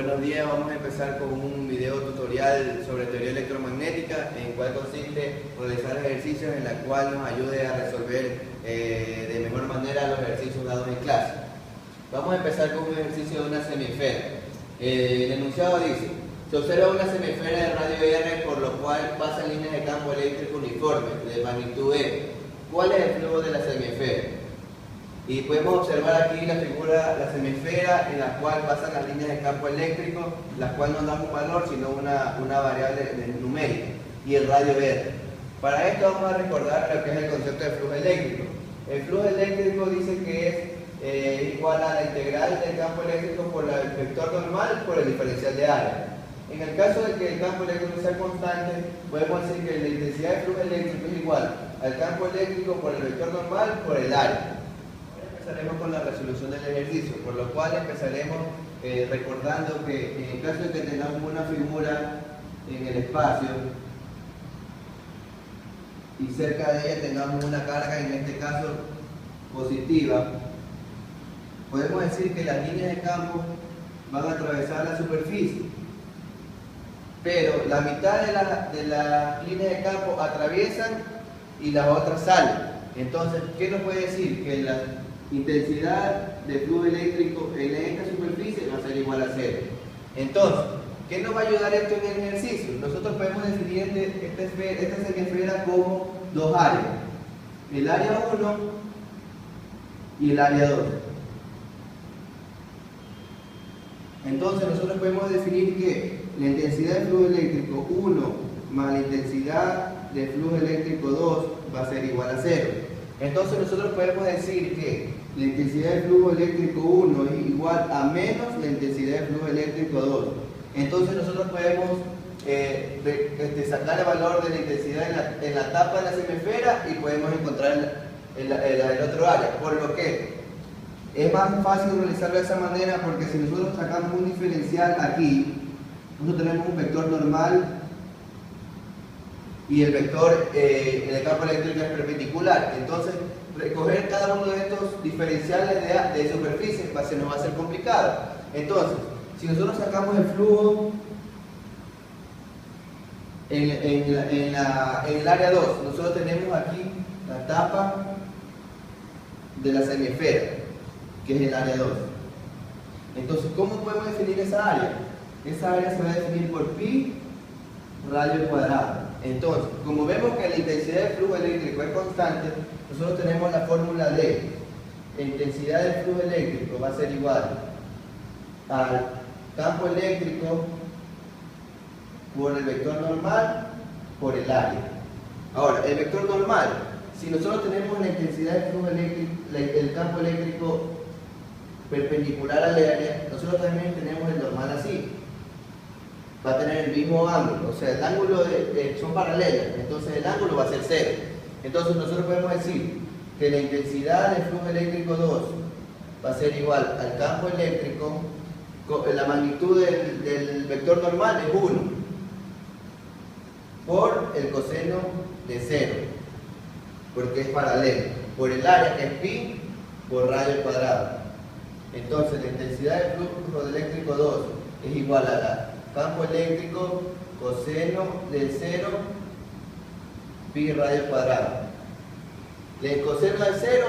Buenos días, vamos a empezar con un video tutorial sobre teoría electromagnética, en el cual consiste realizar ejercicios en la cual nos ayude a resolver de mejor manera los ejercicios dados en clase. Vamos a empezar con un ejercicio de una semiesfera. El enunciado dice: se observa una semiesfera de radio R por lo cual pasan líneas de campo eléctrico uniformes de magnitud E. ¿Cuál es el flujo de la semiesfera? Y podemos observar aquí la figura, la semiesfera en la cual pasan las líneas de campo eléctrico, las cuales no dan un valor, sino una variable numérica, y el radio R. Para esto vamos a recordar lo que es el concepto de flujo eléctrico. El flujo eléctrico dice que es igual a la integral del campo eléctrico por el vector normal por el diferencial de área. En el caso de que el campo eléctrico sea constante, podemos decir que la intensidad de flujo eléctrico es igual al campo eléctrico por el vector normal por el área. Empezaremos con la resolución del ejercicio, por lo cual empezaremos recordando que en el caso de que tengamos una figura en el espacio y cerca de ella tengamos una carga, en este caso positiva, podemos decir que las líneas de campo van a atravesar la superficie, pero la mitad de las líneas de campo atraviesan y las otras salen. Entonces, ¿qué nos puede decir? Que la intensidad de flujo eléctrico en esta superficie va a ser igual a 0. Entonces, ¿qué nos va a ayudar esto en el ejercicio? Nosotros podemos definir esta semiesfera como dos áreas: el área 1 y el área 2. Entonces, nosotros podemos definir que la intensidad de flujo eléctrico 1 más la intensidad de flujo eléctrico 2 va a ser igual a 0. Entonces nosotros podemos decir que la intensidad de flujo eléctrico 1 es igual a menos la intensidad de flujo eléctrico 2. Entonces nosotros podemos sacar el valor de la intensidad en la tapa de la semiesfera y podemos encontrar el otro área. Por lo que es más fácil realizarlo de esa manera, porque si nosotros sacamos un diferencial aquí, nosotros tenemos un vector normal y el vector en el campo eléctrico es perpendicular. Entonces, recoger cada uno de estos diferenciales de superficie se nos va a hacer complicado. Entonces, si nosotros sacamos el flujo en el área 2, nosotros tenemos aquí la tapa de la semiesfera, que es el área 2. Entonces, ¿cómo podemos definir esa área? Esa área se va a definir por pi radio al cuadrado. Entonces, como vemos que la intensidad del flujo eléctrico es constante, nosotros tenemos la fórmula de la intensidad del flujo eléctrico va a ser igual al campo eléctrico por el vector normal por el área. Ahora, el vector normal, si nosotros tenemos la intensidad del flujo eléctrico, el campo eléctrico perpendicular al área, nosotros también tenemos el normal así. Va a tener el mismo ángulo, o sea, el ángulo son paralelas, entonces el ángulo va a ser 0. Entonces nosotros podemos decir que la intensidad del flujo eléctrico 2 va a ser igual al campo eléctrico, la magnitud del vector normal es 1, por el coseno de 0, porque es paralelo, por el área que es pi por radio al cuadrado. Entonces la intensidad del flujo eléctrico 2 es igual a la campo eléctrico coseno de 0 pi radio al cuadrado. El coseno de 0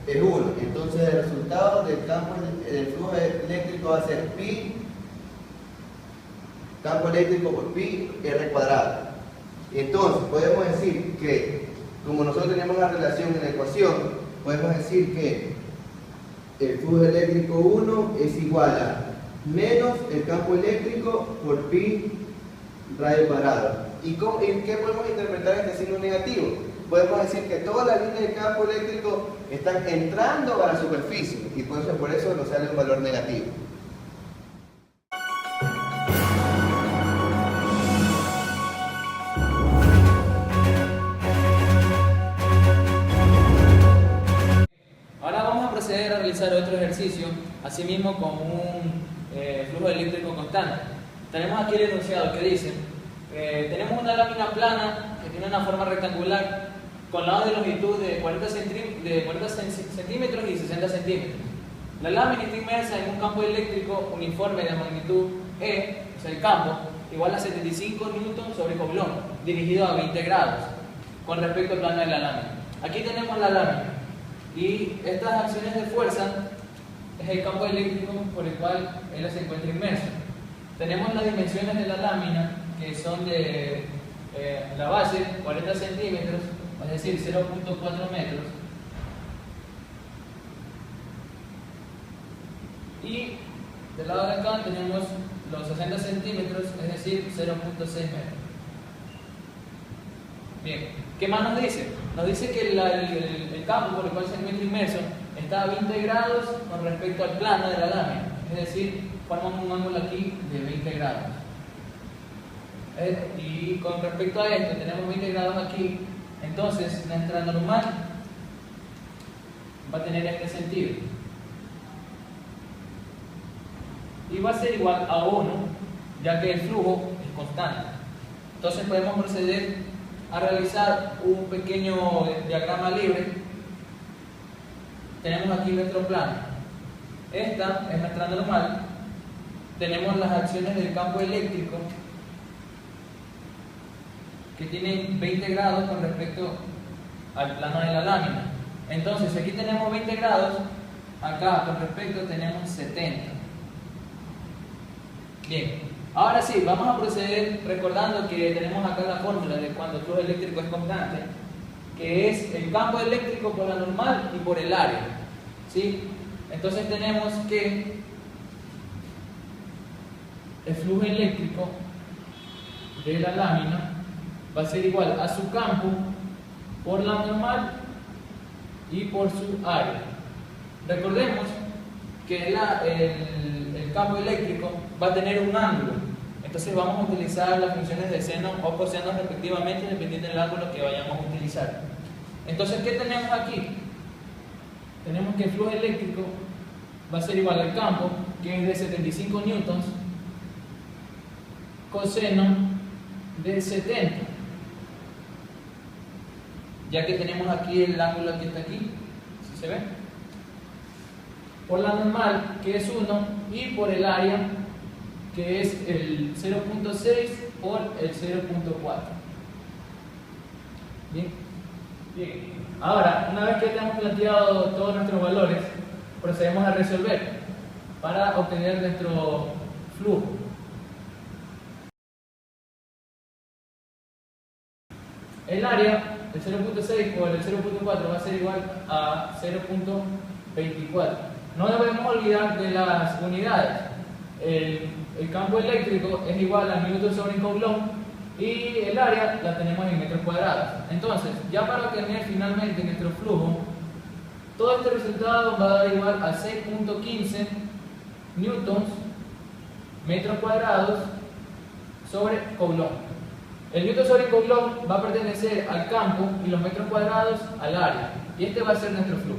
es 1, entonces el resultado del campo del flujo eléctrico va a ser pi campo eléctrico por pi r cuadrado. Entonces podemos decir que, como nosotros tenemos la relación en la ecuación, podemos decir que el flujo eléctrico 1 es igual a menos el campo eléctrico por pi radio al cuadrado. ¿Y qué podemos interpretar este signo negativo? Podemos decir que todas las líneas de campo eléctrico están entrando a la superficie y por eso nos sale un valor negativo. Ahora vamos a proceder a realizar otro ejercicio, asimismo con un flujo eléctrico constante. Tenemos aquí el enunciado que dice: tenemos una lámina plana que tiene una forma rectangular con lados de longitud de 40 centímetros y 60 centímetros. La lámina está inmersa en un campo eléctrico uniforme de magnitud E, o sea el campo, igual a 75 newtons sobre Coulomb, dirigido a 20 grados, con respecto al plano de la lámina. Aquí tenemos la lámina, y estas acciones de fuerza es el campo eléctrico por el cual él se encuentra inmerso. Tenemos las dimensiones de la lámina, que son de la base 40 centímetros, es decir 0.4 metros, y del lado de acá tenemos los 60 centímetros, es decir 0.6 metros. Bien, ¿qué más nos dice? Nos dice que el campo por el cual se encuentra inmerso está a 20 grados con respecto al plano de la lámina, es decir, formamos un ángulo aquí de 20 grados. Y con respecto a esto, tenemos 20 grados aquí, entonces nuestra normal va a tener este sentido. Y va a ser igual a 1, ya que el flujo es constante. Entonces podemos proceder a realizar un pequeño diagrama libre. Tenemos aquí nuestro plano. Esta es nuestra normal. Tenemos las acciones del campo eléctrico, que tienen 20 grados con respecto al plano de la lámina. Entonces, aquí tenemos 20 grados, acá con respecto tenemos 70. Bien, ahora sí, vamos a proceder recordando que tenemos acá la fórmula de cuando el flujo eléctrico es constante, que es el campo eléctrico por la normal y por el área, ¿sí? Entonces tenemos que el flujo eléctrico de la lámina va a ser igual a su campo por la normal y por su área. Recordemos que el campo eléctrico va a tener un ángulo, entonces vamos a utilizar las funciones de seno o coseno respectivamente dependiendo del ángulo que vayamos a utilizar. Entonces, ¿qué tenemos aquí? Tenemos que el flujo eléctrico va a ser igual al campo, que es de 75 newtons, coseno de 70, ya que tenemos aquí el ángulo que está aquí, ¿sí se ve? Por la normal, que es 1, y por el área, que es el 0.6 por el 0.4. Bien. Bien. Ahora, una vez que tenemos planteado todos nuestros valores, procedemos a resolver para obtener nuestro flujo. El área, el 0.6 por el 0.4 va a ser igual a 0.24. No debemos olvidar de las unidades. El campo eléctrico es igual a newton sobre Coulomb y el área la tenemos en metros cuadrados. Entonces, ya para obtener finalmente nuestro flujo, todo este resultado va a dar igual a 6.15 newtons metros cuadrados sobre Coulomb. El newton sobre Coulomb va a pertenecer al campo y los metros cuadrados al área, y este va a ser nuestro flujo.